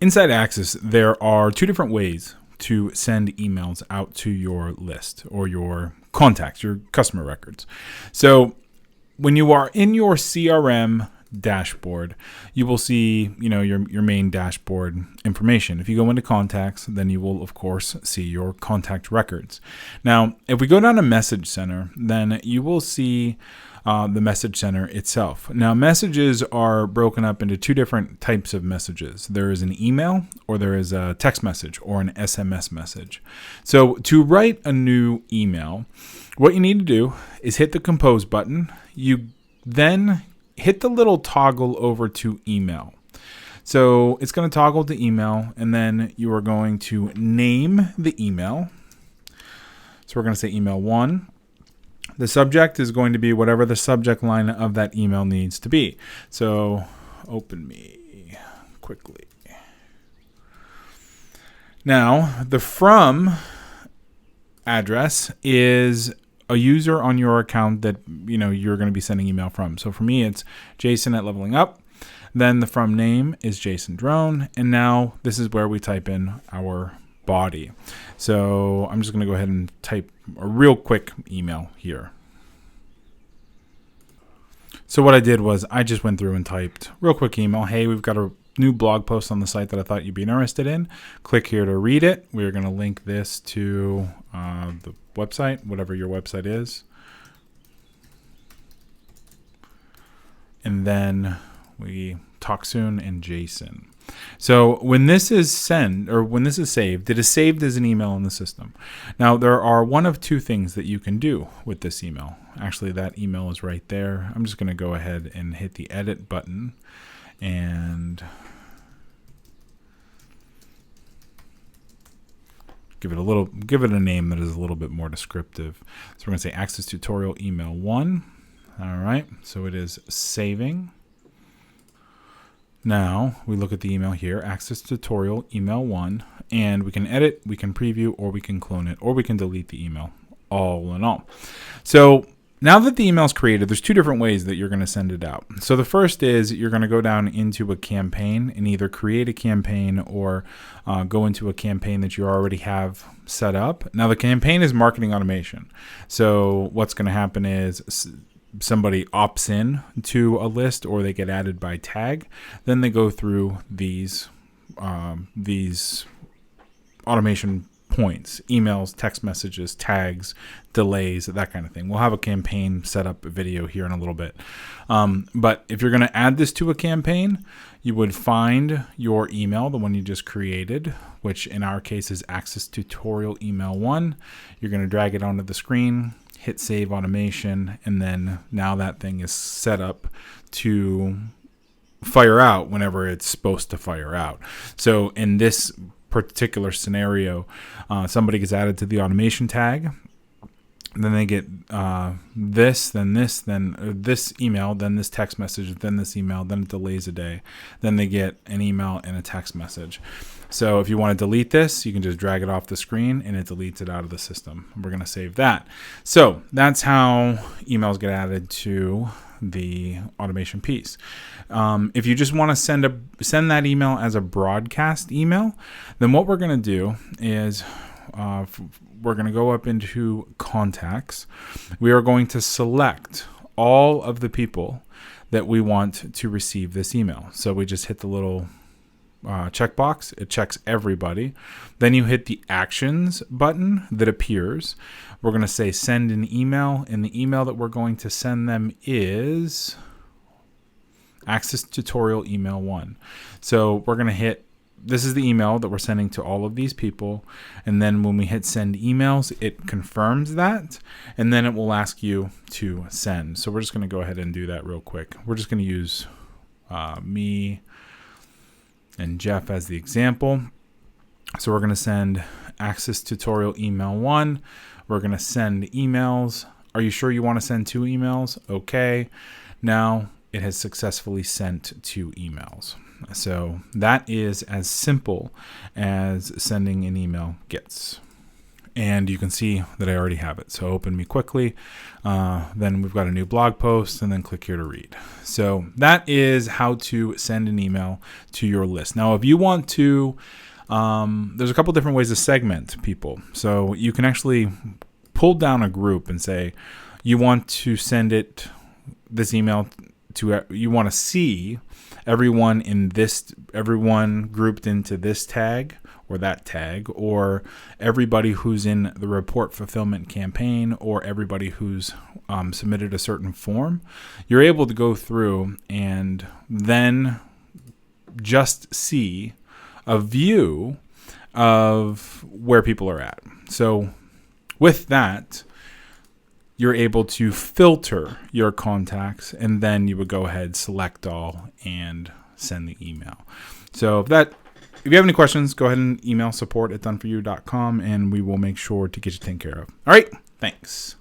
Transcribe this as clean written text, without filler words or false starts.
Inside Access, there are two different ways to send emails out to your list or your contacts, your customer records. So when you are in your CRM dashboard, you will see, your main dashboard information. If you go into contacts, then you will of course see your contact records. Now, if we go down to Message Center, then you will see the Message Center itself. Now, messages are broken up into two different types of messages. There is an email, or there is a text message, or an SMS message. So to write a new email, what you need to do is hit the Compose button. You then hit the little toggle over to email. So it's going to toggle to email, and then you are going to name the email. So we're going to say email 1. The subject is going to be whatever the subject line of that email needs to be. So open me quickly. Now, the from address is a user on your account that you're going to be sending email from. So for me, it's Jason at Leveling Up. Then the from name is Jason Drone, and now this is where we type in our body. So I'm just going to go ahead and type a real quick email here. So what I did was I just went through and typed real quick email. Hey, we've got a new blog post on the site that I thought you'd be interested in. Click here to read it. We're going to link this to the website, whatever your website is. And then we talk soon and Jason. So when this is saved, it is saved as an email in the system. Now, there are one of two things that you can do with this email. Actually, that email is right there. I'm just going to go ahead and hit the edit button and give it a name that is a little bit more descriptive. So we're going to say Access Tutorial Email 1. All right, so it is saving. Now we look at the email here, Access Tutorial Email 1, and we can edit, we can preview, or we can clone it, or we can delete the email, all in all. So now that the email is created, there's two different ways that you're going to send it out. So the first is you're going to go down into a campaign and either create a campaign or go into a campaign that you already have set up. Now the campaign is marketing automation. So what's going to happen is somebody opts in to a list or they get added by tag, then they go through these automation points, emails, text messages, tags, delays, that kind of thing. We'll have a campaign setup video here in a little bit. But if you're going to add this to a campaign, you would find your email, the one you just created, which in our case is Access Tutorial Email 1. You're going to drag it onto the screen, hit Save Automation, and then now that thing is set up to fire out whenever it's supposed to fire out. So in this particular scenario, somebody gets added to the automation tag, then they get this email, then this text message, then this email, then it delays a day, then they get an email and a text message. So if you want to delete this, you can just drag it off the screen and it deletes it out of the system. We're going to save that. So that's how emails get added to the automation piece. If you just want to send that email as a broadcast email, then what we're going to do is we're going to go up into contacts. We are going to select all of the people that we want to receive this email. So we just hit the little checkbox. It checks everybody. Then you hit the actions button that appears. We're going to say send an email, and the email that we're going to send them is Access Tutorial Email 1. So we're going to hit, this is the email that we're sending to all of these people, and then when we hit send emails, it confirms that, and then it will ask you to send. So we're just going to go ahead and do that real quick. We're just going to use me and Jeff as the example. So we're going to send Access Tutorial Email 1. We're going to send emails. Are you sure you want to send 2 emails? Okay. Now it has successfully sent 2 emails. So that is as simple as sending an email gets. and you can see that I already have it. So open me quickly. Then we've got a new blog post, and then click here to read. So that is how to send an email to your list. Now, if you want to, there's a couple different ways to segment people. So you can actually pull down a group and say you want to send this email to, you want to see everyone grouped into this tag or that tag, or everybody who's in the report fulfillment campaign, or everybody who's submitted a certain form. You're able to go through and then just see a view of where people are at. So with that, you're able to filter your contacts, and then you would go ahead, select all, and send the email. So if you have any questions, go ahead and email support@doneforyou.com, and we will make sure to get you taken care of. All right, thanks.